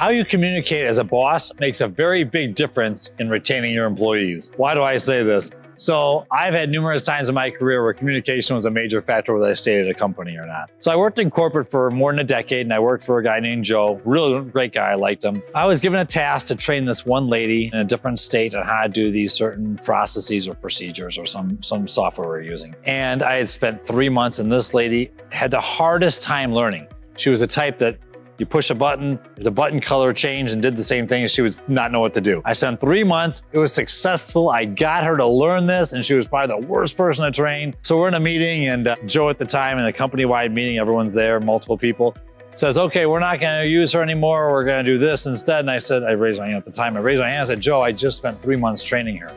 How you communicate as a boss makes a very big difference in retaining your employees. Why do I say this? So I've had numerous times in my career where communication was a major factor whether I stayed at a company or not. So I worked in corporate for more than a decade, and I worked for a guy named Joe, really great guy, I liked him. I was given a task to train this one lady in a different state on how to do these certain processes or procedures or some software we're using. And I had spent 3 months, and this lady had the hardest time learning. She was the type that you push a button, the button color changed and did the same thing, and she would not know what to do. I spent 3 months, it was successful. I got her to learn this, and she was probably the worst person to train. So we're in a meeting, and Joe at the time, in a company-wide meeting, everyone's there, multiple people, says, okay, we're not gonna use her anymore, we're gonna do this instead. And I said, I raised my hand at the time, I said, Joe, I just spent 3 months training her.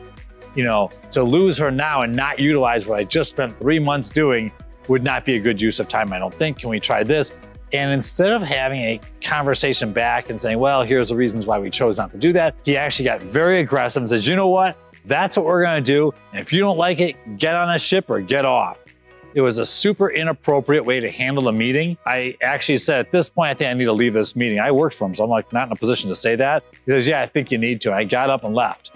You know, to lose her now and not utilize what I just spent 3 months doing would not be a good use of time, I don't think. Can we try this? And instead of having a conversation back and saying, well, here's the reasons why we chose not to do that, he actually got very aggressive and says, you know what? That's what we're gonna do. And if you don't like it, get on a ship or get off. It was a super inappropriate way to handle the meeting. I actually said, at this point, I think I need to leave this meeting. I worked for him, so I'm like not in a position to say that. He says, yeah, I think you need to. And I got up and left.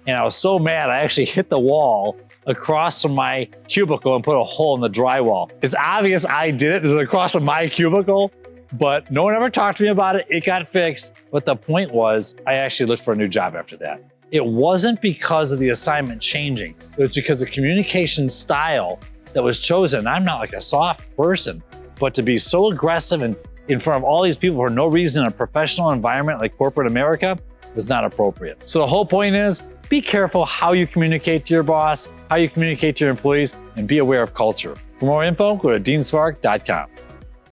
And I was so mad, I actually hit the wall across from my cubicle and put a hole in the drywall. It's obvious I did it. This is across from my cubicle, but no one ever talked to me about it. It got fixed. But the point was, I actually looked for a new job after that. It wasn't because of the assignment changing. It was because of the communication style that was chosen. I'm not like a soft person, but to be so aggressive and in front of all these people for no reason in a professional environment like corporate America was not appropriate. So the whole point is, be careful how you communicate to your boss, how you communicate to your employees, and be aware of culture. For more info, go to deanspark.com.